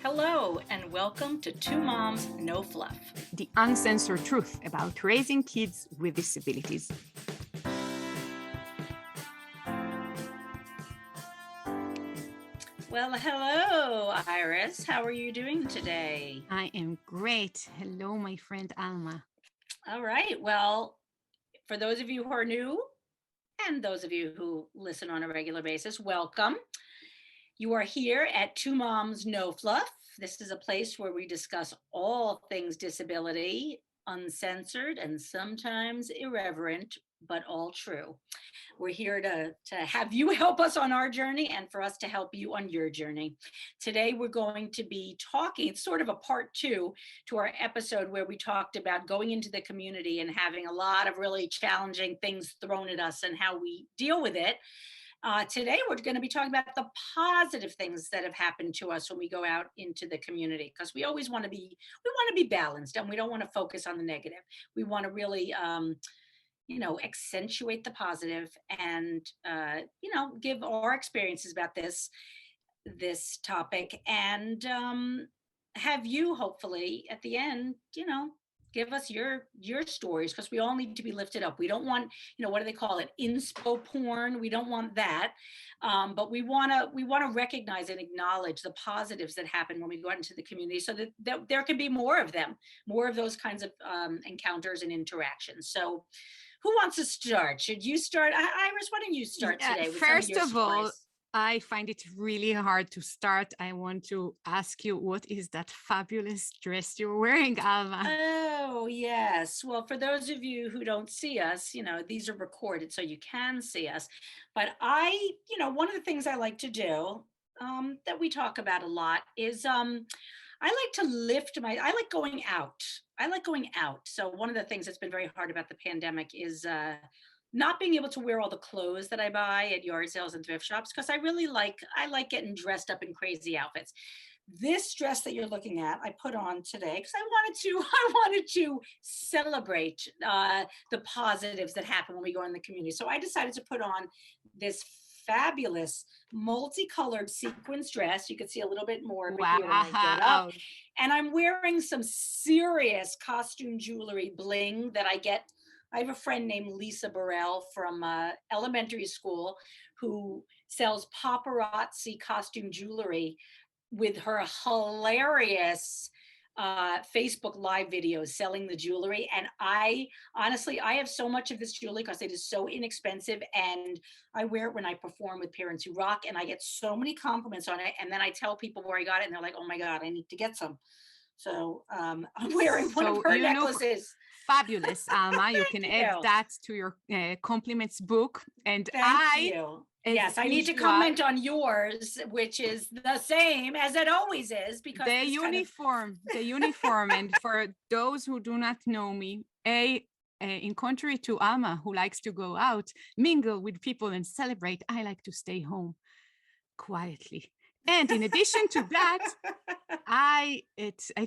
Hello, and welcome to Two Moms, No Fluff. The uncensored truth about raising kids with disabilities. Well, hello, Iris. How are you doing today? I am great. Hello, my friend Alma. All right. Well, for those of you who are new and those of you who listen on a regular basis, welcome. You are here at Two Moms, No Fluff. This is a place where we discuss all things disability, uncensored and sometimes irreverent, but all true. We're here to have you help us on our journey and for us to help you on your journey. Today, we're going to be talking, it's sort of a part two to our episode where we talked about going into the community and having a lot of really challenging things thrown at us and how we deal with it. Today, we're going to be talking about the positive things that have happened to us when we go out into the community, because we always want to be balanced and we don't want to focus on the negative. We want to really, accentuate the positive and, give our experiences about this topic and have you hopefully at the end, give us your stories, because we all need to be lifted up. We don't want, what do they call it? Inspo porn. We don't want that. But we want to recognize and acknowledge the positives that happen when we go out into the community so that there can be more of them, more of those kinds of encounters and interactions. So who wants to start? Should you start? Iris, why don't you start today? With first some of your all, stories? I find it really hard to start. I want to ask you, what is that fabulous dress you're wearing, Alma? Oh, yes. Well, for those of you who don't see us, these are recorded so you can see us. But one of the things I like to do that we talk about a lot is I like to I like going out. So one of the things that's been very hard about the pandemic is not being able to wear all the clothes that I buy at yard sales and thrift shops, because I like getting dressed up in crazy outfits. This dress that you're looking at, I put on today because I wanted to celebrate the positives that happen when we go in the community. So I decided to put on this fabulous multicolored sequins dress. You can see a little bit more over here when I get up. And I'm wearing some serious costume jewelry bling that I get. I have a friend named Lisa Burrell from elementary school who sells paparazzi costume jewelry with her hilarious Facebook live videos selling the jewelry. And I have so much of this jewelry because it is so inexpensive, and I wear it when I perform with Parents Who Rock, and I get so many compliments on it. And then I tell people where I got it and they're like, oh my God, I need to get some. So I'm wearing one of her necklaces. Fabulous, Alma. You can add that to your compliments book. And Thank you. Yes, I need to comment on yours, which is the same as it always is, because the uniform. And for those who do not know me, in contrary to Alma, who likes to go out, mingle with people and celebrate, I like to stay home quietly. And in addition to that, I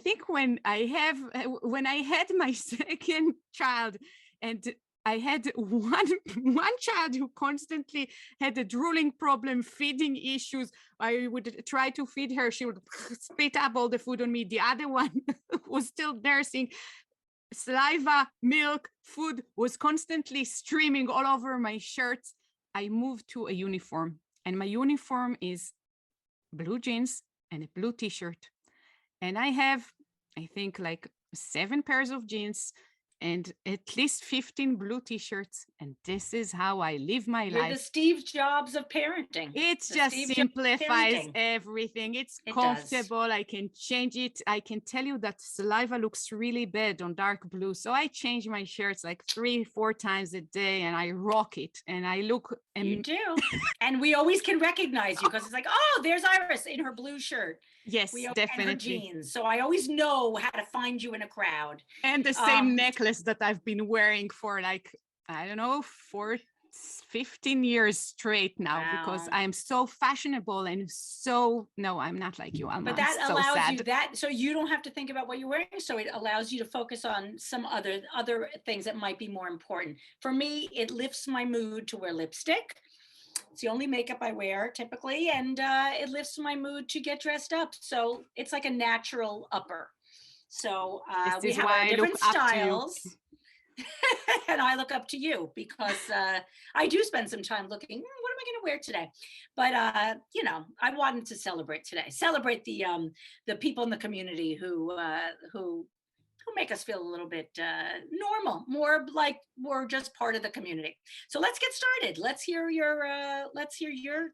think when I had my second child, and I had one child who constantly had a drooling problem, feeding issues. I would try to feed her. She would spit up all the food on me. The other one was still nursing. Saliva, milk, food was constantly streaming all over my shirts. I moved to a uniform, and my uniform is blue jeans and a blue t-shirt. And I have, I think, like 7 pairs of jeans and at least 15 blue t-shirts. And this is how I live my life. You're the Steve Jobs of parenting. It just simplifies everything. It's comfortable. I can change it. I can tell you that saliva looks really bad on dark blue. So I change my shirts like 3-4 times a day, and I rock it. And I look. You do. And we always can recognize you because it's like, oh, there's Iris in her blue shirt. Yes, definitely. And her jeans. So I always know how to find you in a crowd. And the same necklace that I've been wearing for 15 years straight now. Wow. Because I'm so fashionable and no, I'm not like you. But that allows you that, so you don't have to think about what you're wearing. So it allows you to focus on some other things that might be more important. For me, it lifts my mood to wear lipstick. It's the only makeup I wear typically, and it lifts my mood to get dressed up. So it's like a natural upper. So This we is have our why I look different up to you. styles. And I look up to you because I do spend some time looking, what am I going to wear today? But I wanted to celebrate today, celebrate the people in the community who make us feel a little bit normal, more like we're just part of the community. So let's get started. Let's hear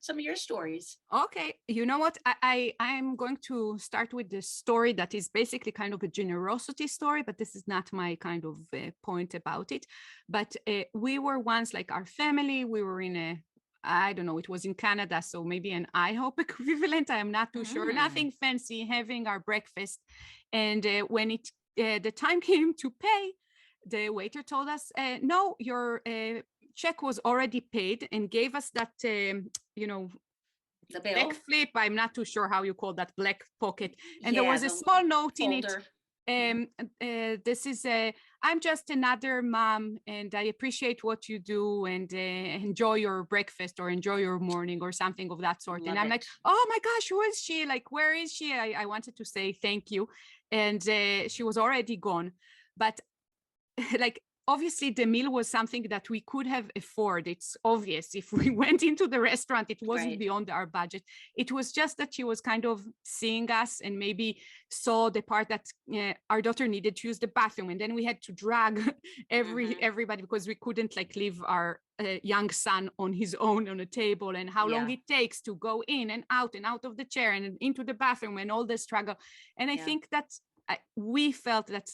some of your stories. Okay, you know what? I'm going to start with the story that is basically kind of a generosity story, but this is not my kind of point about it. But we were once, like our family, we were in a, I don't know, it was in Canada, so maybe an IHOP equivalent. I am not too sure. Nothing fancy, having our breakfast. And when the time came to pay, the waiter told us, no, your check was already paid, and gave us that, The black bill. flip. I'm not too sure how you call that, black pocket. And there Yeah, was a the small note in it. folder. This is I'm just another mom, and I appreciate what you do, and enjoy your breakfast or enjoy your morning or something of that sort. And Love I'm like, it. oh my gosh, who is she? Like, where is she? I wanted to say thank you. And she was already gone. But like, obviously the meal was something that we could have afforded. It's obvious if we went into the restaurant, it wasn't Right. beyond our budget. It was just that she was kind of seeing us and maybe saw the part that our daughter needed to use the bathroom, and then we had to drag everybody, because we couldn't like leave our young son on his own on a table, and how long Yeah. it takes to go in and out of the chair and into the bathroom, and all the struggle. And I Yeah. think that we felt that,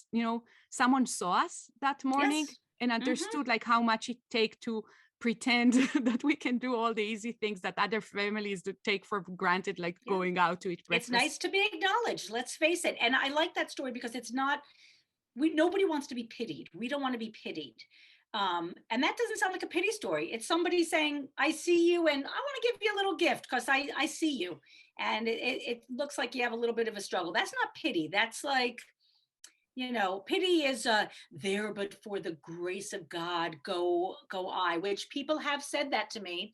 someone saw us that morning Yes. and understood like how much it takes to pretend that we can do all the easy things that other families do take for granted, like Yeah. going out to eat It's breakfast. nice to be acknowledged. Let's face it. And I like that story because it's not, nobody wants to be pitied. We don't want to be pitied. And that doesn't sound like a pity story. It's somebody saying, I see you and I want to give you a little gift because I see you. And it looks like you have a little bit of a struggle. That's not pity. That's like, pity is there, but for the grace of God, go I, which people have said that to me.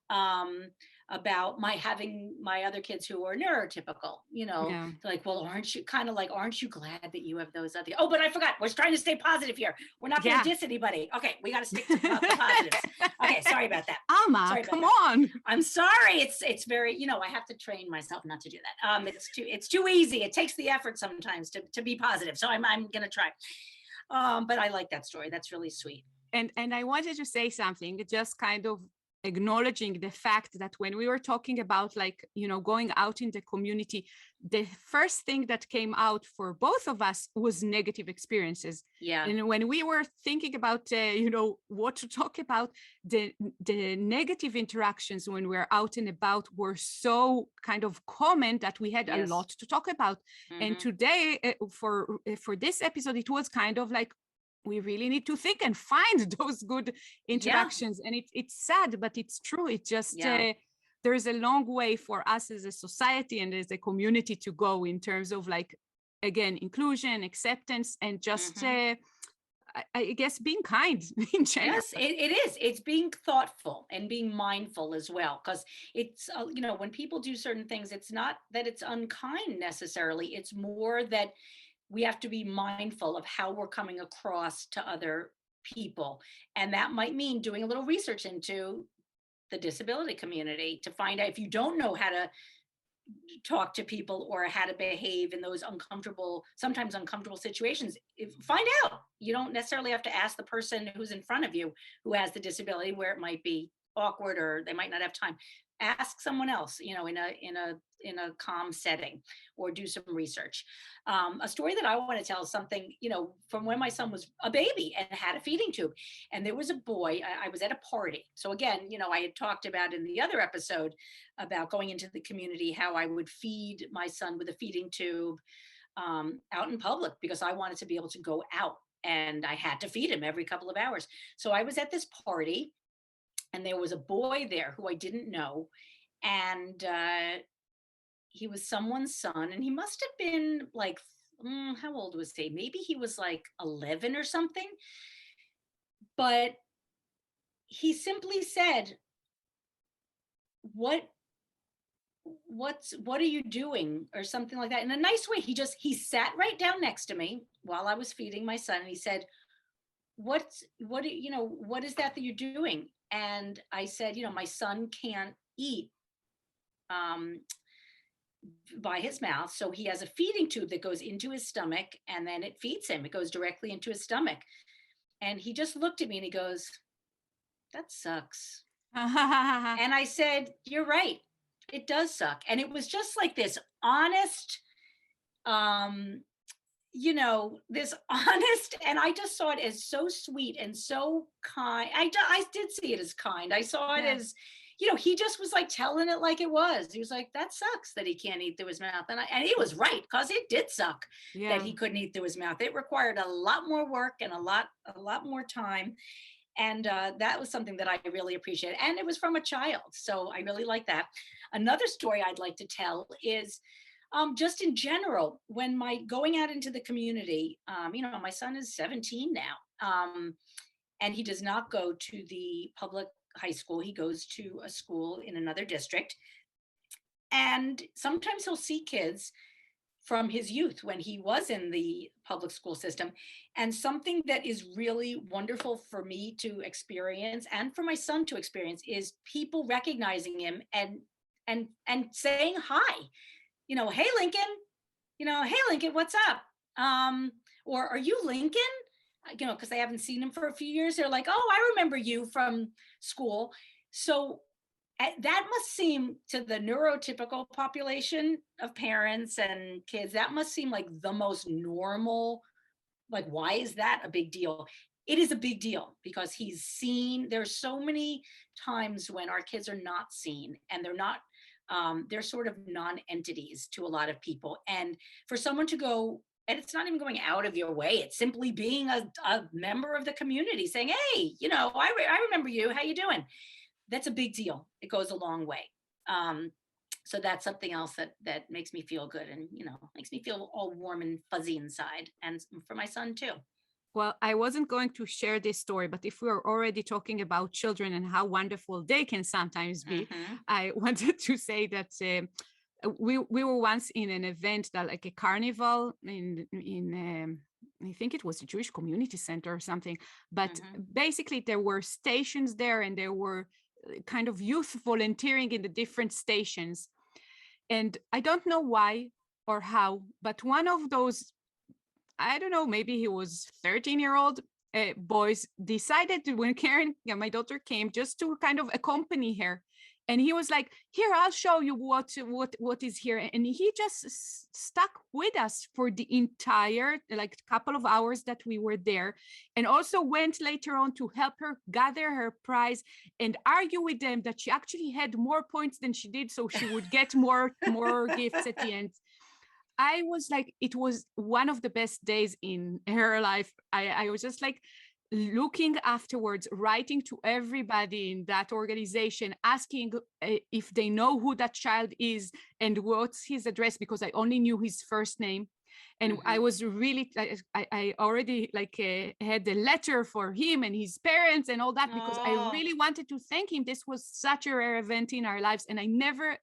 um, about having my other kids who are neurotypical, Yeah. like, well, aren't you glad that you have those other, oh, but I forgot, we're trying to stay positive here. We're not going to Yeah. diss anybody. Okay. We got to stick to the positives. Okay. Sorry about that. Alma, Sorry about come that. on. I'm sorry. It's very, I have to train myself not to do that. It's too easy. It takes the effort sometimes to be positive. So I'm going to try. But I like that story. That's really sweet. And I wanted to say something, just kind of acknowledging the fact that when we were talking about like, going out in the community, the first thing that came out for both of us was negative experiences. Yeah. And when we were thinking about, what to talk about, the negative interactions when we're out and about were so kind of common that we had a Yes. lot to talk about. And Mhm. today, for this episode, it was kind of like, we really need to think and find those good interactions. And it's sad, but it's true. It just there's a long way for us as a society and as a community to go in terms of like, again, inclusion, acceptance, and just I guess being kind in general. Yes, it is. It's being thoughtful and being mindful as well. Because it's, when people do certain things, it's not that it's unkind necessarily. It's more that we have to be mindful of how we're coming across to other people. And that might mean doing a little research into the disability community to find out, if you don't know how to talk to people or how to behave in those sometimes uncomfortable situations, find out. You don't necessarily have to ask the person who's in front of you who has the disability, where it might be awkward or they might not have time. Ask someone else, in a calm setting, or do some research. A story that I want to tell is something, from when my son was a baby and had a feeding tube. And there was a boy, I was at a party. So again, I had talked about in the other episode about going into the community, how I would feed my son with a feeding tube out in public, because I wanted to be able to go out and I had to feed him every couple of hours. So I was at this party and there was a boy there who I didn't know. And he was someone's son, and he must have been like, how old was he? Maybe he was like 11 or something. But he simply said, what what are you doing, or something like that, in a nice way. He sat right down next to me while I was feeding my son, and he said, what is that you're doing? And I said, my son can't eat um, by his mouth, so he has a feeding tube that goes into his stomach, and then it feeds him. It goes directly into his stomach. And he just looked at me and he goes, that sucks. And I said, you're right, it does suck. And it was just like this honest, um this honest, and I just saw it as so sweet and so kind. I did see it as kind. I saw it Yeah. as, he just was like telling it like it was. He was like, that sucks that he can't eat through his mouth. And he was right, because it did suck that he couldn't eat through his mouth. It required a lot more work and a lot more time. And that was something that I really appreciated. And it was from a child. So I really like that. Another story I'd like to tell is just in general, when going out into the community, my son is 17 now, and he does not go to the public high school. He goes to a school in another district. And sometimes he'll see kids from his youth when he was in the public school system. And something that is really wonderful for me to experience, and for my son to experience, is people recognizing him and saying hi. Hey Lincoln, hey Lincoln, what's up? Or are you Lincoln? Because they haven't seen him for a few years. They're like, oh, I remember you from school. So that must seem, to the neurotypical population of parents and kids, that must seem like the most normal. Like, why is that a big deal? It is a big deal, because he's seen. There's so many times when our kids are not seen, and they're sort of non-entities to a lot of people. And for someone to go, and it's not even going out of your way, it's simply being a member of the community, saying, hey, I remember you, how you doing? That's a big deal. It goes a long way. So that's something else that makes me feel good, and makes me feel all warm and fuzzy inside, and for my son too. Well, I wasn't going to share this story, but if we're already talking about children and how wonderful they can sometimes be, I wanted to say that we were once in an event, that like a carnival in I think it was a Jewish community center or something. But basically, there were stations there, and there were kind of youth volunteering in the different stations. And I don't know why or how, but one of those, I don't know, maybe he was 13-year-old boys, decided to, when Karen, my daughter, came, just to kind of accompany her. And he was like, here, I'll show you what is here. And he just stuck with us for the entire, like, couple of hours that we were there. And also went later on to help her gather her prize and argue with them that she actually had more points than she did, so she would get more gifts at the end. I was like, it was one of the best days in her life. I was just like looking afterwards, writing to everybody in that organization, asking if they know who that child is and what's his address, because I only knew his first name. And I was really, I already had a letter for him and his parents and all that, because I really wanted to thank him. This was such a rare event in our lives. And I never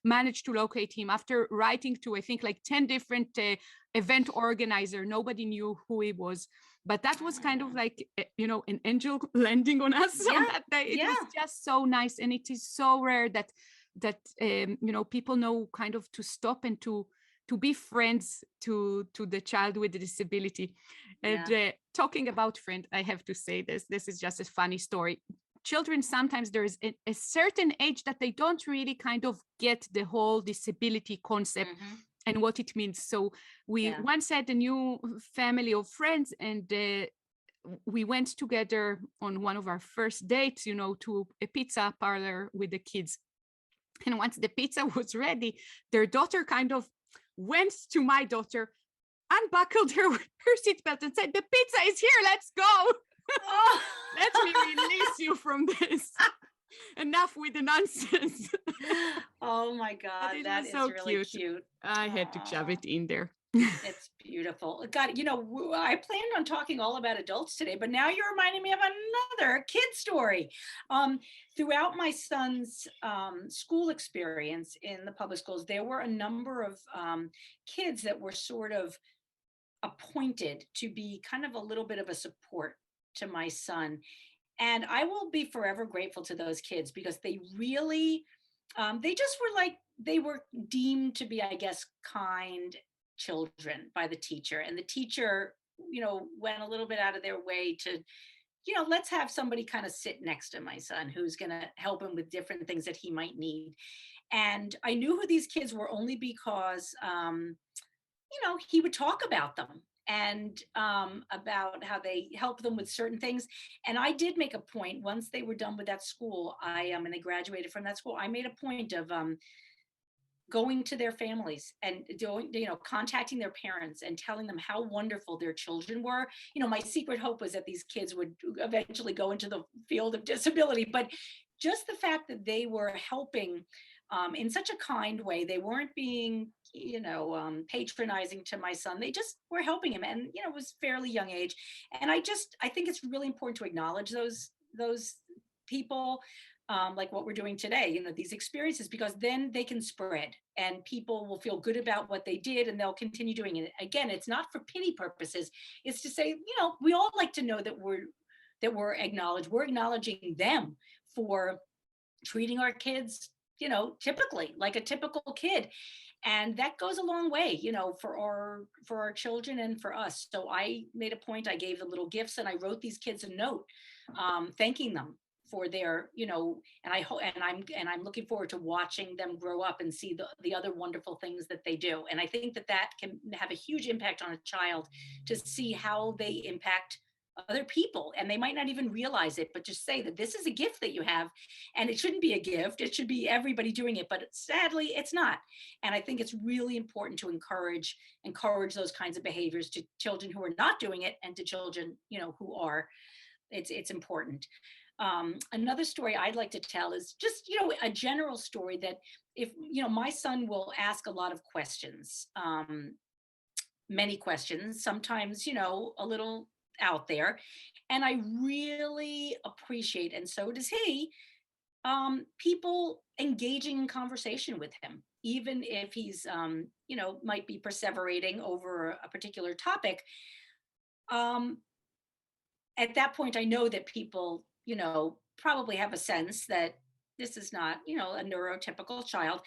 managed to locate him after writing to, I think, like 10 different event organizer. Nobody knew who he was. But that was kind of like, an angel landing on us on that day. It was just so nice. And it is so rare that people know kind of to stop and to be friends to the child with the disability. And talking about friend, I have to say this is just a funny story. Children, sometimes there is a certain age that they don't really kind of get the whole disability concept and what it means. So we once had a new family of friends, and we went together on one of our first dates, to a pizza parlor with the kids. And once the pizza was ready, their daughter kind of went to my daughter, unbuckled her seatbelt, and said, the pizza is here, let's go. Let me release you from this. Enough with the nonsense. Oh my God, that is so really cute. I had to shove it in there. It's beautiful. God, I planned on talking all about adults today, but now you're reminding me of another kid story. Um, Throughout my son's school experience in the public schools, there were a number of kids that were sort of appointed to be kind of a little bit of a support to my son. And I will be forever grateful to those kids because they really, they just were like, they were deemed to be, I guess, kind children by the teacher. And the teacher, went a little bit out of their way to, let's have somebody kind of sit next to my son who's going to help him with different things that he might need. And I knew who these kids were only because, he would talk about them and about how they help them with certain things. And I did make a point once they were done with that school. And they graduated from that school. I made a point of going to their families and doing, contacting their parents and telling them how wonderful their children were. My secret hope was that these kids would eventually go into the field of disability, but just the fact that they were helping in such a kind way, they weren't being, patronizing to my son. They just were helping him, and it was fairly young age. And I think it's really important to acknowledge those people, like what we're doing today, these experiences, because then they can spread and people will feel good about what they did and they'll continue doing it. Again, it's not for pity purposes. It's to say, we all like to know that we're acknowledged. We're acknowledging them for treating our kids, typically like a typical kid. And that goes a long way, for our children and for us. So I made a point. I gave them little gifts and I wrote these kids a note, thanking them for their, and I hope, and I'm looking forward to watching them grow up and see the other wonderful things that they do. And I think that can have a huge impact on a child to see how they impact other people, and they might not even realize it, but just say that this is a gift that you have, and it shouldn't be a gift, it should be everybody doing it, but sadly it's not. And I think it's really important to encourage those kinds of behaviors to children who are not doing it, and to children who are. It's important. Another story I'd like to tell is just a general story that, if my son will ask a lot of questions, many questions, sometimes a little out there, and I really appreciate, and so does he, people engaging in conversation with him, even if he's might be perseverating over a particular topic. um, at that point I know that people probably have a sense that this is not a neurotypical child,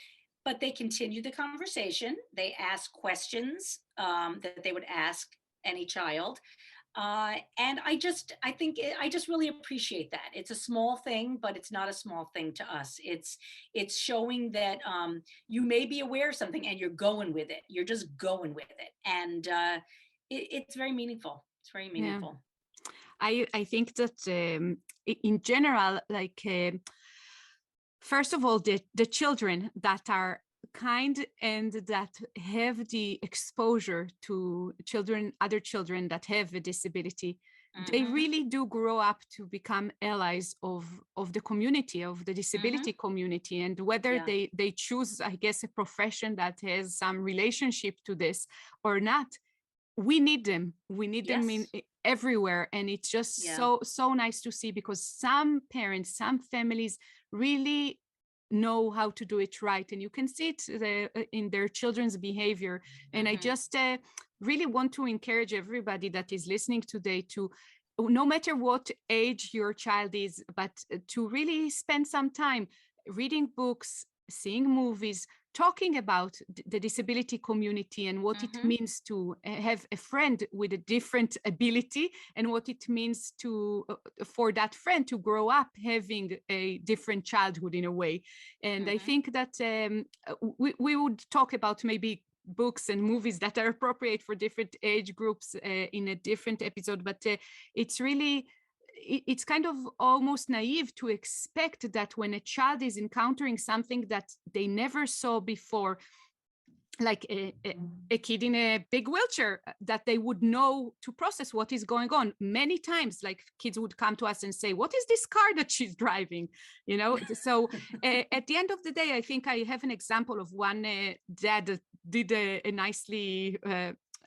but they continue the conversation, they ask questions that they would ask any child. And I just really appreciate that. It's a small thing, but it's not a small thing to us. It's showing that you may be aware of something and you're going with it. You're just going with it, and it's very meaningful. It's very Yeah. meaningful. I think that in general, like first of all, the children that are kind and that have the exposure to other children that have a disability, they Hmm. really do grow up to become allies of the community, of the disability Hmm. community. And whether Yeah. they choose, I guess, a profession that has some relationship to this or not, we need them. We need them in Yes. everywhere. And it's just Yeah. so nice to see, because some parents, some families really know how to do it right, and you can see it in their children's behavior. And I Hmm. just really want to encourage everybody that is listening today to, no matter what age your child is, but to really spend some time reading books, seeing movies, talking about the disability community and what it Hmm. means to have a friend with a different ability, and what it means to for that friend to grow up having a different childhood in a way. And I Hmm. think that we would talk about maybe books and movies that are appropriate for different age groups in a different episode, but it's really, it's kind of almost naive to expect that when a child is encountering something that they never saw before, like a kid in a big wheelchair, that they would know to process what is going on. Many times, like kids would come to us and say, what is this car that she's driving? You know, so at the end of the day, I think I have an example of one dad that did a nicely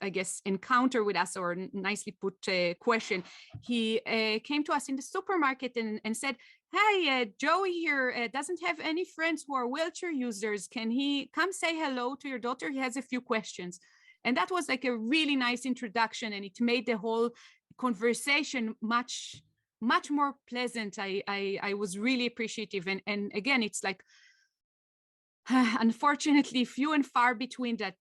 I guess, encounter with us, or nicely put question. He came to us in the supermarket and said, hey, Joey here doesn't have any friends who are wheelchair users. Can he come say hello to your daughter? He has a few questions. And that was like a really nice introduction, and it made the whole conversation much more pleasant. I was really appreciative. And again, it's like, unfortunately few and far between that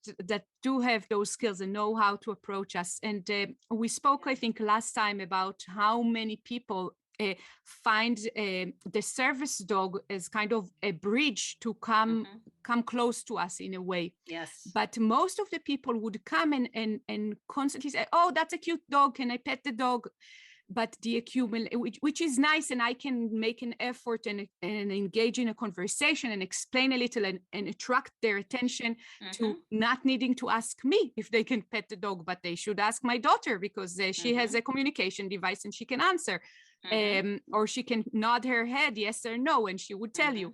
do have those skills and know how to approach us. And we spoke, I think, last time about how many people find the service dog as kind of a bridge to come close to us in a way. Yes. But most of the people would come and constantly say, oh, that's a cute dog, can I pet the dog? But the accumulation, which is nice, and I can make an effort and engage in a conversation and explain a little and attract their attention to not needing to ask me if they can pet the dog, but they should ask my daughter, because she has a communication device and she can answer, or she can nod her head yes or no, and she would tell you.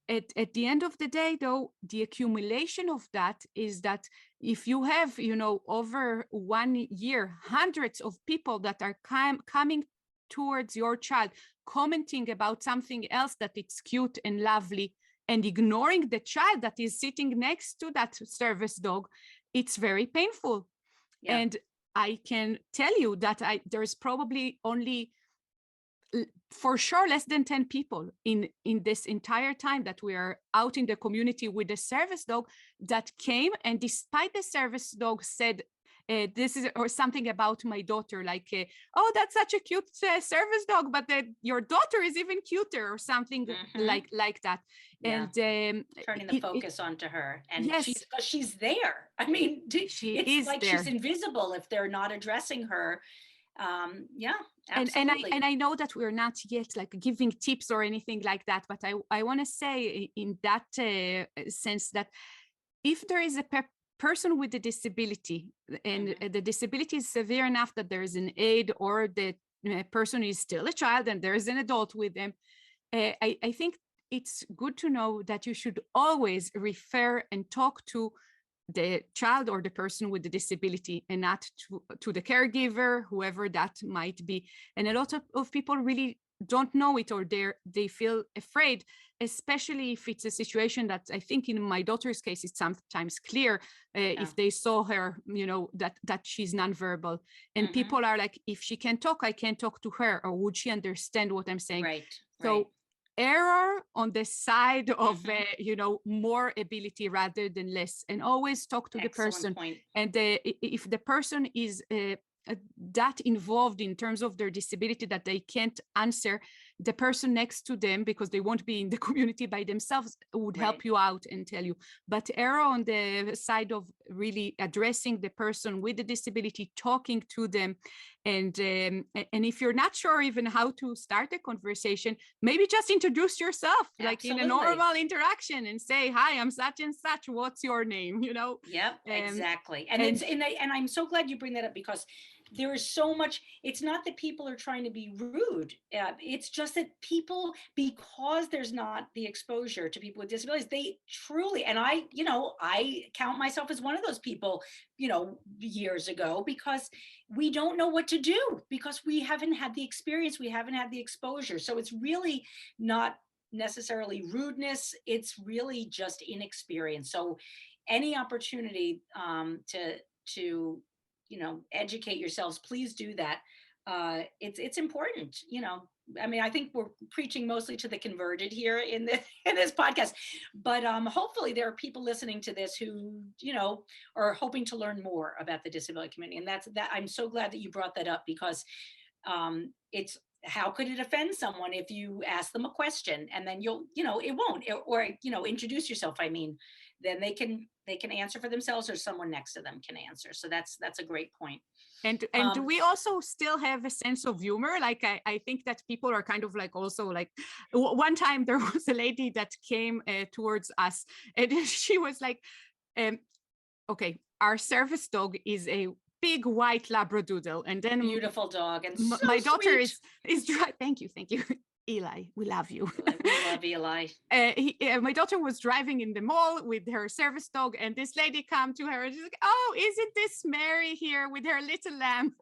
At the end of the day, though, the accumulation of that is that if you have, you know, over 1 year, hundreds of people that are coming towards your child, commenting about something else that it's cute and lovely, and ignoring the child that is sitting next to that service dog, it's very painful. Yeah. And I can tell you that there's probably only, for sure, less than 10 people in this entire time that we are out in the community with the service dog that came, and despite the service dog said this is, or something about my daughter, like oh, that's such a cute service dog, but your daughter is even cuter, or something like that. Yeah. And turning the focus onto her, and yes, she's there. I mean, it's like there. She's invisible if they're not addressing her. Yeah, absolutely. And I know that we're not yet like giving tips or anything like that, but I want to say in that sense that if there is a person with a disability, and the disability is severe enough that there is an aid, or the person is still a child and there is an adult with them, I think it's good to know that you should always refer and talk to the child or the person with the disability, and not to the caregiver, whoever that might be. And a lot of people really don't know it, or they feel afraid, especially if it's a situation that I think in my daughter's case, it's sometimes clear if they saw her, you know, that she's nonverbal, and people are like, if she can talk, I can talk to her, or would she understand what I'm saying? Right. So error on the side of you know, more ability rather than less, and always talk to the person. And if the person is that involved in terms of their disability that they can't answer, the person next to them, because they won't be in the community by themselves, would help you out and tell you. But error on the side of really addressing the person with the disability, talking to them. And if you're not sure even how to start a conversation, maybe just introduce yourself. Like in a normal interaction, and say, hi, I'm such and such, what's your name, you know? Yep, exactly. And I'm so glad you bring that up, because there is so much. It's not that people are trying to be rude. It's just that people, because there's not the exposure to people with disabilities, they truly, and I, you know, I count myself as one of those people, you know, years ago, because we don't know what to do, because we haven't had the experience, we haven't had the exposure. So it's really not necessarily rudeness, it's really just inexperience. So any opportunity to you know, educate yourselves, please do that. It's important, you know. I mean, I think we're preaching mostly to the converted here in this podcast, but hopefully there are people listening to this who, you know, are hoping to learn more about the disability community. And that I'm so glad that you brought that up, because it's, how could it offend someone if you ask them a question and then you'll, you know, it won't, or, you know, introduce yourself. I mean, then they can answer for themselves, or someone next to them can answer. So that's a great point. And do we also still have a sense of humor? Like, I think that people are kind of like, also like, one time there was a lady that came towards us, and she was like, Okay, our service dog is a big white Labradoodle, and then Beautiful dog and so my daughter sweet. is thank you, Eli, we love you. Like, we love Eli. My daughter was driving in the mall with her service dog, and this lady come to her and she's like, "Oh, isn't this Mary here with her little lamb?"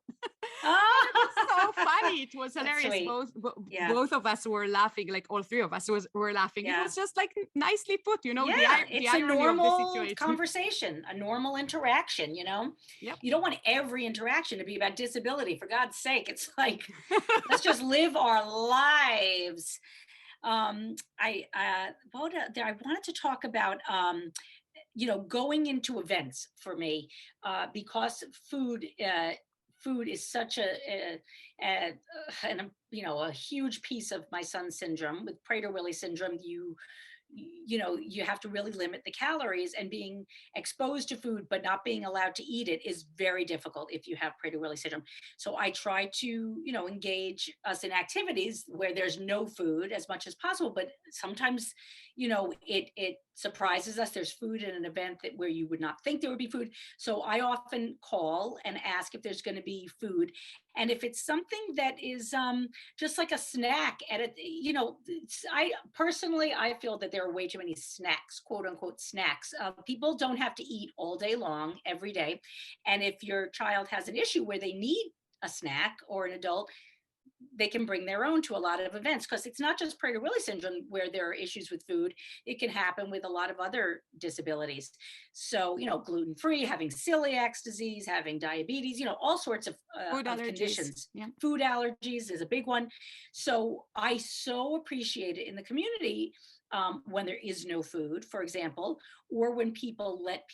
And it was so Oh, funny. It was that's hilarious. sweet. Yeah, Both of us were laughing, like all three of us were laughing. It yeah. was just like nicely put, Yeah, the it's a irony of the normal situation. conversation, a normal interaction, you know? Yep. You don't want every interaction to be about disability, for God's sake. It's like, let's just live our lives. I wanted to talk about, going into events for me, because food is such a huge piece of my son's syndrome. With Prader-Willi syndrome, you have to really limit the calories, and being exposed to food but not being allowed to eat it is very difficult if you have Prader-Willi syndrome. So I try to engage us in activities where there's no food as much as possible, but sometimes it surprises us. There's food in an event where you would not think there would be food. So I often call and ask if there's going to be food, and if it's something that is just like a snack at a, I feel that there are way too many snacks, quote unquote snacks. People don't have to eat all day long every day, and if your child has an issue where they need a snack, or an adult, they can bring their own to a lot of events, because it's not just Prader-Willi syndrome where there are issues with food. It can happen with a lot of other disabilities. So, gluten-free, having celiac disease, having diabetes, all sorts Food of allergies. conditions. Yeah. Food allergies is a big one. So I so appreciate it in the community, when there is no food, for example, or when people let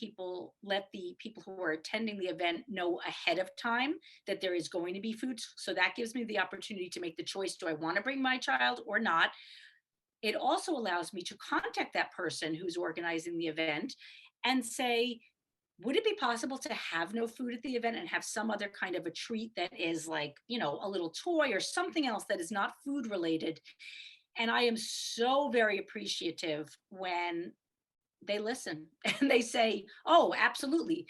the people who are attending the event know ahead of time that there is going to be food. So that gives me the opportunity to make the choice. Do I want to bring my child or not? It also allows me to contact that person who's organizing the event and say, would it be possible to have no food at the event and have some other kind of a treat that is like, a little toy or something else that is not food related? And I am so very appreciative when they listen and they say, "Oh, absolutely,"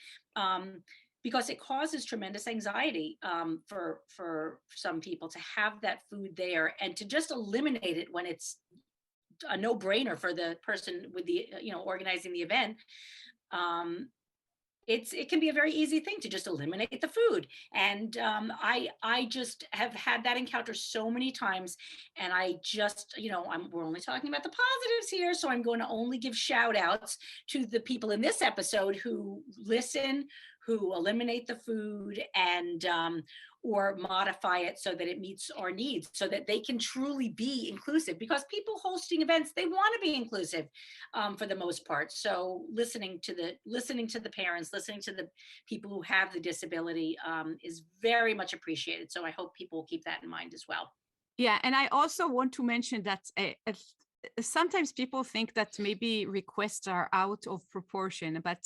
because it causes tremendous anxiety, for some people to have that food there and to just eliminate it when it's a no-brainer for the person with the organizing the event. Um, it can be a very easy thing to just eliminate the food, and I just have had that encounter so many times, and I just we're only talking about the positives here, so I'm going to only give shout outs to the people in this episode who listen, who eliminate the food, and or modify it so that it meets our needs, so that they can truly be inclusive, because people hosting events, they want to be inclusive, for the most part. So listening to the parents, listening to the people who have the disability, is very much appreciated. So I hope people will keep that in mind as well. Yeah, and I also want to mention that sometimes people think that maybe requests are out of proportion, but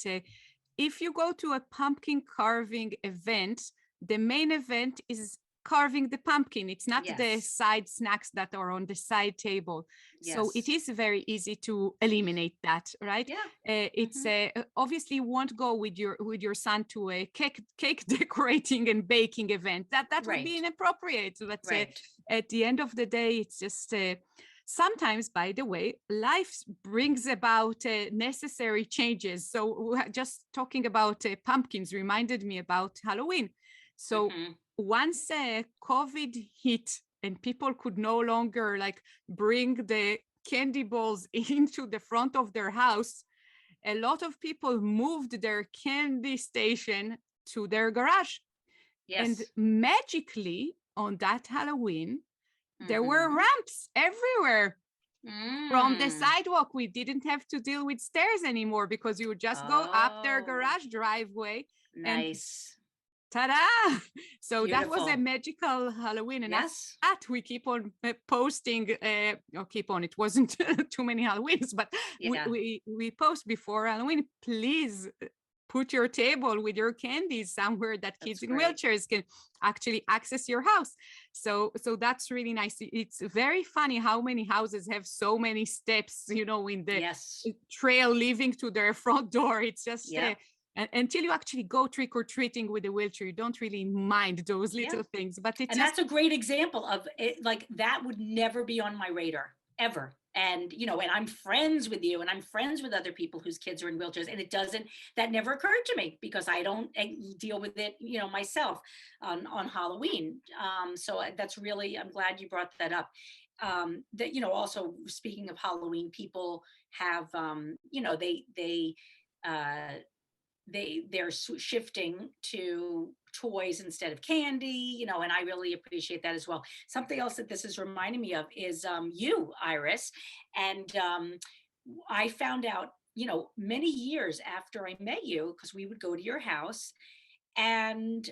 if you go to a pumpkin carving event, the main event is carving the pumpkin. It's not the Yes. side snacks that are on the side table. So it Yes. is very easy to eliminate that, right? Yeah. It's obviously you won't go with your son to a cake decorating and baking event. That would be Right. inappropriate. But Right. at the end of the day, it's just sometimes, by the way, life brings about necessary changes. So just talking about pumpkins reminded me about Halloween. So once COVID hit and people could no longer like bring the candy balls into the front of their house, a lot of people moved their candy station to their garage. Yes. And magically on that Halloween, there were ramps everywhere. From the sidewalk. We didn't have to deal with stairs anymore, because you would just go up their garage driveway. Nice. And ta-da! So that was a Beautiful. magical Halloween. And Yes. after that, we keep on posting, it wasn't too many Halloweens, but Yeah. we post before Halloween, please put your table with your candies somewhere that kids in wheelchairs can actually access your house. So that's really nice. It's very funny how many houses have so many steps, in the Yes. trail leading to their front door. It's just until you actually go trick or treating with a wheelchair, you don't really mind those Yeah. little things. But it's And just that's a great example of it. Like that would never be on my radar ever. And, and I'm friends with you and I'm friends with other people whose kids are in wheelchairs. And that never occurred to me because I don't deal with it, myself on Halloween. So that's really, I'm glad you brought that up. That, also speaking of Halloween, people have, uh, they're shifting to toys instead of candy, and I really appreciate that as well. Something else that this is reminding me of is you, Iris. And I found out, many years after I met you, because we would go to your house, and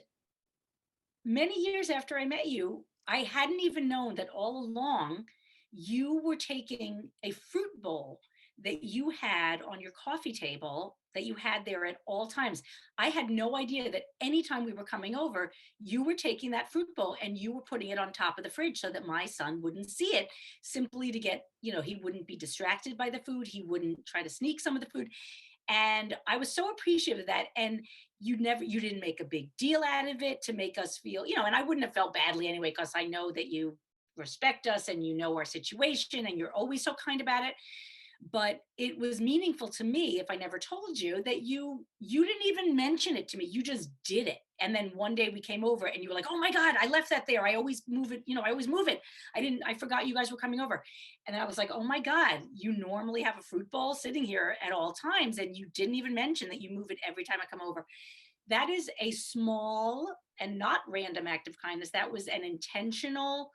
many years after I met you, I hadn't even known that all along you were taking a fruit bowl that you had on your coffee table that you had there at all times. I had no idea that anytime we were coming over, you were taking that fruit bowl and you were putting it on top of the fridge so that my son wouldn't see it, simply to get, he wouldn't be distracted by the food. He wouldn't try to sneak some of the food. And I was so appreciative of that. And you didn't make a big deal out of it to make us feel, and I wouldn't have felt badly anyway, because I know that you respect us and you know our situation and you're always so kind about it. But it was meaningful to me, if I never told you, that you didn't even mention it to me. You just did it. And then one day we came over and you were like, oh my God, I left that there. I always move it. I always move it. I forgot you guys were coming over. And then I was like, oh my God, you normally have a fruit bowl sitting here at all times. And you didn't even mention that you move it every time I come over. That is a small and not random act of kindness. That was an intentional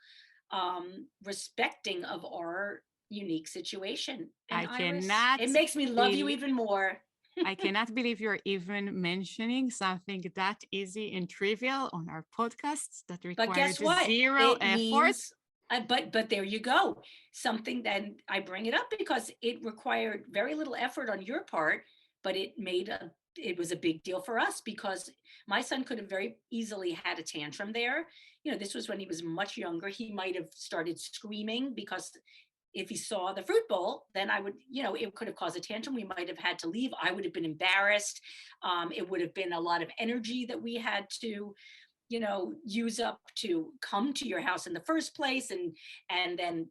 respecting of our unique situation. And I Iris, cannot it makes me love you even more. I cannot believe you're even mentioning something that easy and trivial on our podcasts that But requires guess what? zero It effort. means, but there you go. Something then I bring it up because it required very little effort on your part, but it was a big deal for us because my son could have very easily had a tantrum there. This was when he was much younger. He might have started screaming because if he saw the fruit bowl, then I would, it could have caused a tantrum. We might have had to leave. I would have been embarrassed. It would have been a lot of energy that we had to, use up to come to your house in the first place, and then,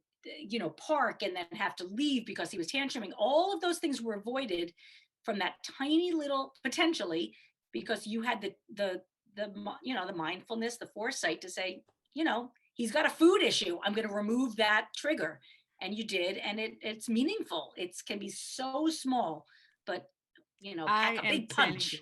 park and then have to leave because he was tantruming. All of those things were avoided from that tiny little, potentially, because you had the mindfulness, the foresight to say, he's got a food issue. I'm going to remove that trigger. And you did, and it's meaningful. It can be so small, but pack a big punch.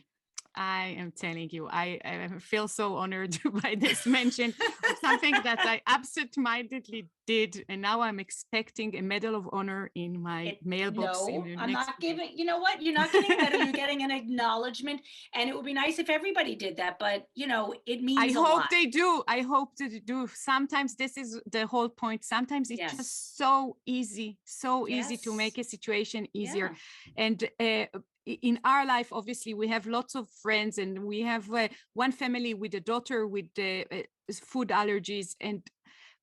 I am telling you, I feel so honored by this mention of something that I absent-mindedly did, and now I'm expecting a Medal of Honor in my mailbox. No, I'm not giving. You know what? You're not getting a medal. You're getting an acknowledgement, and it would be nice if everybody did that. But it means a lot. I hope they do. I hope they do. Sometimes this is the whole point. Sometimes it's just so easy to make a situation easier, and. In our life, obviously, we have lots of friends, and we have one family with a daughter with food allergies. And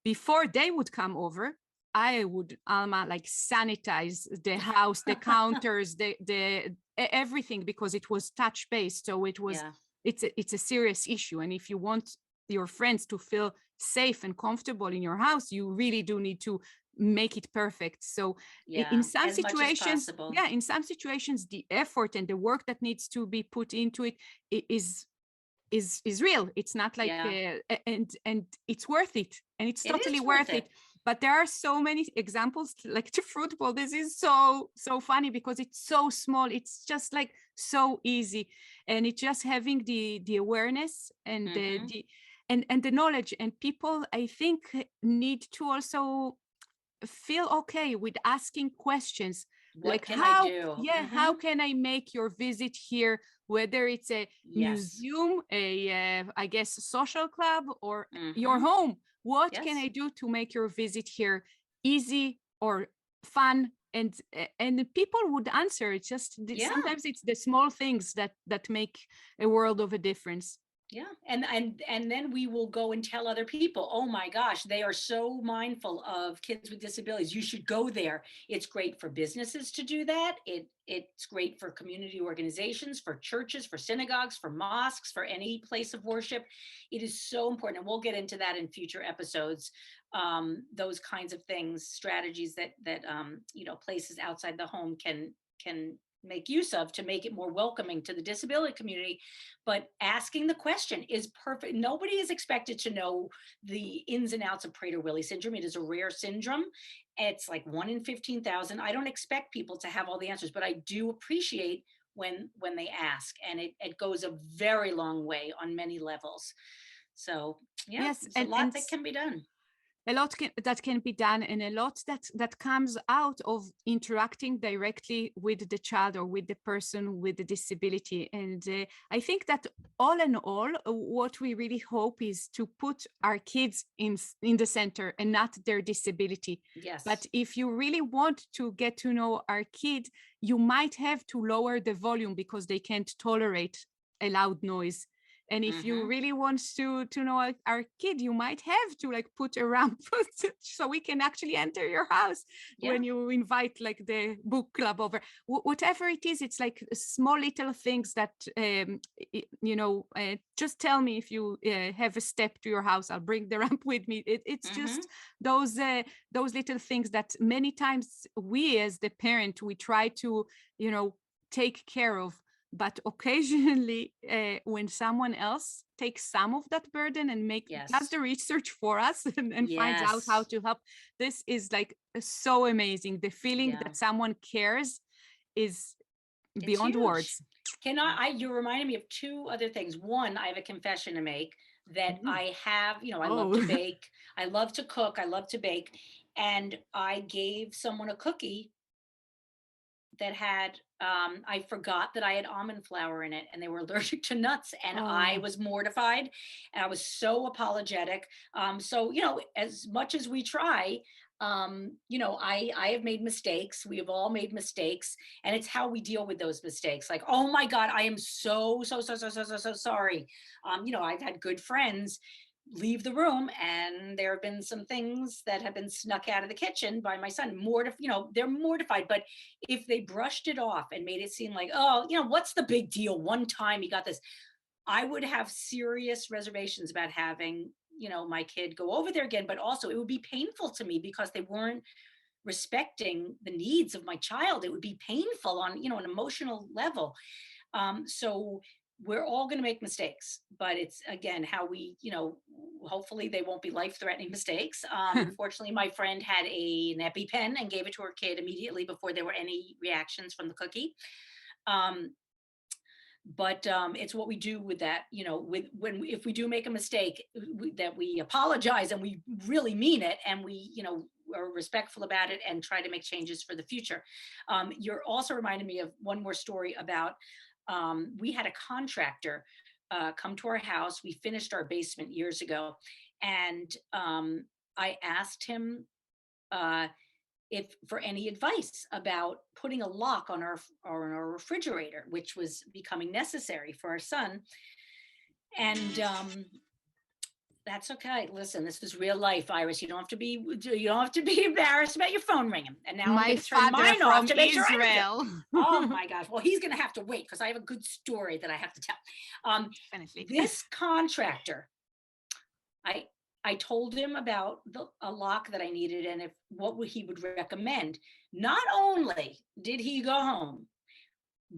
before they would come over, I would, Alma, like sanitize the house, the counters, the everything, because it was touch-based. So it's a serious issue. And if you want your friends to feel safe and comfortable in your house, you really do need to make it perfect. So in some situations, the effort and the work that needs to be put into it is real. It's not like and it's worth it, and it's totally worth it. But there are so many examples, like the fruit bowl. This is so funny because it's so small. It's just like so easy, and it's just having the awareness and the knowledge. And people, I think, need to also feel okay with asking questions. What can I do? How can I make your visit here, whether it's a museum, a I guess social club, or your home? What can I do to make your visit here easy or fun? And people would answer. It's just sometimes it's the small things that make a world of a difference. Yeah. And then we will go and tell other people, oh my gosh, they are so mindful of kids with disabilities. You should go there. It's great for businesses to do that. It's great for community organizations, for churches, for synagogues, for mosques, for any place of worship. It is so important. And we'll get into that in future episodes. Those kinds of things, strategies that places outside the home can make use of to make it more welcoming to the disability community. But asking the question is perfect. Nobody is expected to know the ins and outs of Prader-Willi syndrome. It is a rare syndrome. It's like 1 in 15,000. I don't expect people to have all the answers, but I do appreciate when they ask, and it goes a very long way on many levels. So yeah, Yes, there's a lot that can be done. a lot that can be done, and a lot that comes out of interacting directly with the child or with the person with the disability. And I think that all in all, what we really hope is to put our kids in the center and not their disability. Yes. But if you really want to get to know our kid, you might have to lower the volume because they can't tolerate a loud noise. And if you really want to know our kid, you might have to like put a ramp so we can actually enter your house when you invite like the book club over. Whatever it is, it's like small little things that, just tell me if you have a step to your house, I'll bring the ramp with me. It's just those little things that many times we as the parent, we try to, take care of. But occasionally, when someone else takes some of that burden and does the research for us and finds out how to help, this is like so amazing. The feeling that someone cares is beyond words. You reminded me of two other things. One, I have a confession to make that I have, I love to bake, I love to cook, I love to bake. And I gave someone a cookie that had I forgot that I had almond flour in it, and they were allergic to nuts, and I was mortified, and I was so apologetic. So as much as we try, I have made mistakes. We have all made mistakes, and it's how we deal with those mistakes. Like, oh my God, I am so sorry. I've had good friends leave the room, and there have been some things that have been snuck out of the kitchen by my son. They're mortified. But if they brushed it off and made it seem like, oh, what's the big deal, one time he got this, I would have serious reservations about having my kid go over there again. But also it would be painful to me because they weren't respecting the needs of my child. It would be painful on an emotional level. So we're all going to make mistakes, but it's again how we, hopefully they won't be life-threatening mistakes. Fortunately, my friend had an EpiPen and gave it to her kid immediately before there were any reactions from the cookie. But it's what we do with that, if we do make a mistake, that we apologize and we really mean it, and we, are respectful about it and try to make changes for the future. You're also reminding me of one more story about we had a contractor come to our house. We finished our basement years ago, and I asked him if for any advice about putting a lock on our refrigerator, which was becoming necessary for our son. And that's okay. Listen, this is real life, Iris. You don't have to be embarrassed about your phone ringing. And now I'm going to turn mine off to make Israel. Sure. Oh my gosh. Well, he's going to have to wait because I have a good story that I have to tell. This contractor, I told him about a lock that I needed and what he would recommend. Not only did he go home,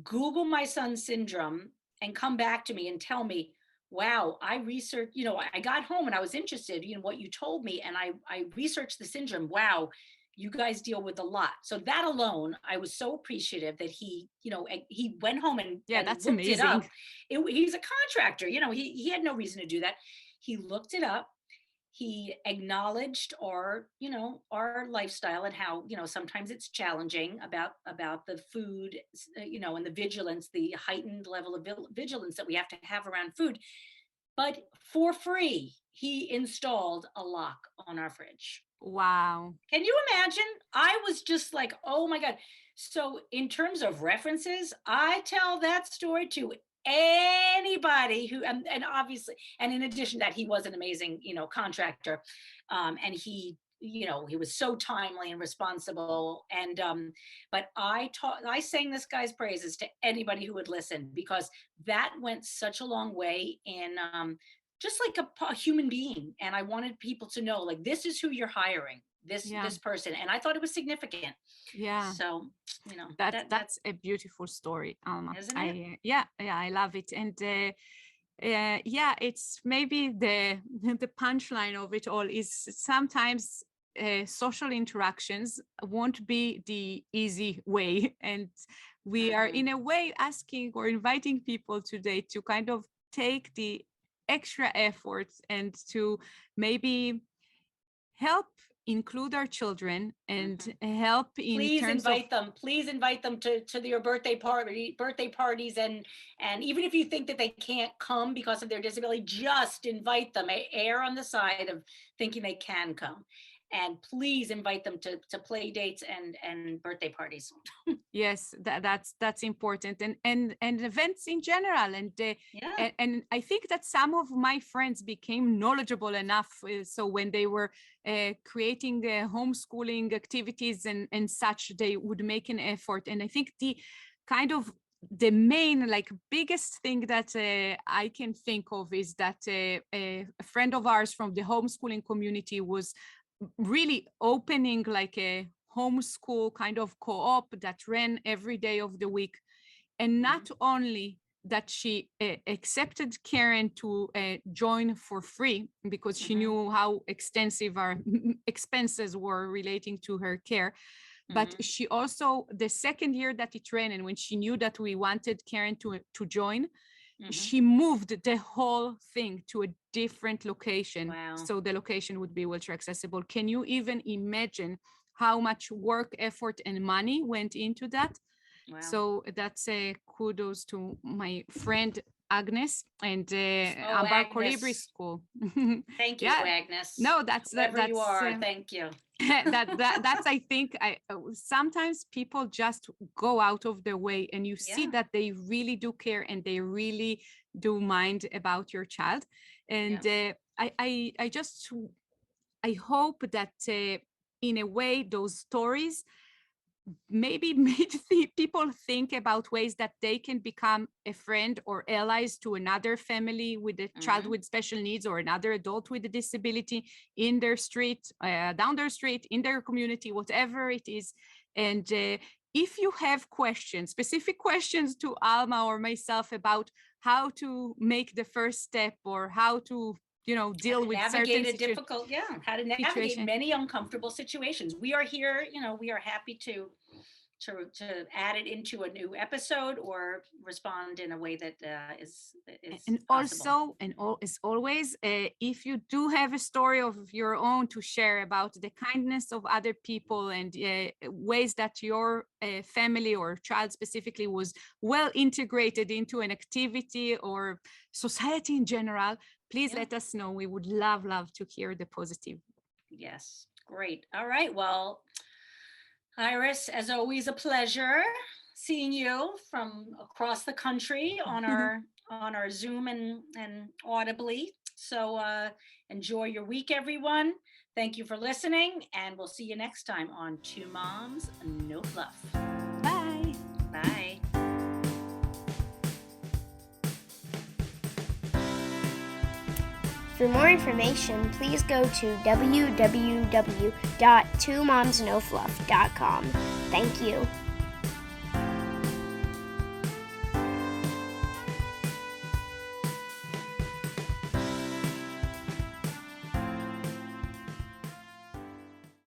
Google my son's syndrome, and come back to me and tell me, wow, I researched, I got home and I was interested in what you told me, and I researched the syndrome. Wow, you guys deal with a lot. So that alone, I was so appreciative that he went home and that's looked amazing. it up. He's a contractor, he had no reason to do that. He looked it up. He acknowledged our lifestyle and how sometimes it's challenging about the food, and the vigilance, the heightened level of vigilance that we have to have around food. But for free, he installed a lock on our fridge. Wow. Can you imagine? I was just like, oh my God. So in terms of references, I tell that story to anybody who, and obviously, and in addition to that, he was an amazing, contractor. And he was so timely and responsible. And but I sang this guy's praises to anybody who would listen, because that went such a long way in just like a human being. And I wanted people to know, like, this is who you're hiring, this Yeah. this person. And I thought it was significant. Yeah. So, That's that's, a beautiful story, Alma. isn't it? Yeah, I love it. And yeah, it's maybe the the punchline of it all is sometimes social interactions won't be the easy way, and we are Mhm. in a way asking or inviting people today to kind of take the extra efforts and to maybe help include our children and Mhm. help in Please terms of invite them. Please invite them to your birthday parties, and even if you think that they can't come because of their disability, just invite them. Err on the side of thinking they can come, and please invite them to play dates and birthday parties. yes, that's important, and events in general, Yeah. and I think that some of my friends became knowledgeable enough, so when they were creating homeschooling activities and such, they would make an effort. And I think the kind of the main, like, biggest thing that I can think of is that a friend of ours from the homeschooling community was really opening like a homeschool kind of co-op that ran every day of the week. And not only that, she accepted Karen to join for free because she Mhm. knew how extensive our expenses were relating to her care, but Mhm. she also, the second year that it ran, and when she knew that we wanted Karen to join, Mhm. she moved the whole thing to a different location, Wow. so the location would be wheelchair accessible. Can you even imagine how much work, effort, and money went into that? Wow. So that's a kudos to my friend Agnes and Oh, Ambar Colibri Agnes. School. Thank you, Yeah, Agnes. no, that's Whoever you that's are, thank you. that's I think I sometimes people just go out of their way, and you see Yeah. that they really do care and they really do mind about your child. And Yeah. I just, I hope that in a way those stories maybe made the people think about ways that they can become a friend or allies to another family with a child Mhm. with special needs or another adult with a disability in their street, down their street, in their community, whatever it is. And if you have questions, specific questions to Alma or myself about how to make the first step or how to, How deal to with certain navigate a difficult, yeah, how to navigate situation. many uncomfortable situations. We are here, we are happy to add it into a new episode or respond in a way that is And possible. also, as always, if you do have a story of your own to share about the kindness of other people and ways that your family or child specifically was well integrated into an activity or society in general, please Yeah. let us know. We would love to hear the positive. Yes. Great. All right. Well, Iris, as always, a pleasure seeing you from across the country on our Zoom and audibly. So enjoy your week, everyone. Thank you for listening, and we'll see you next time on Two Moms, No Fluff. Bye. Bye. For more information, please go to www.twomomsnofluff.com. Thank you.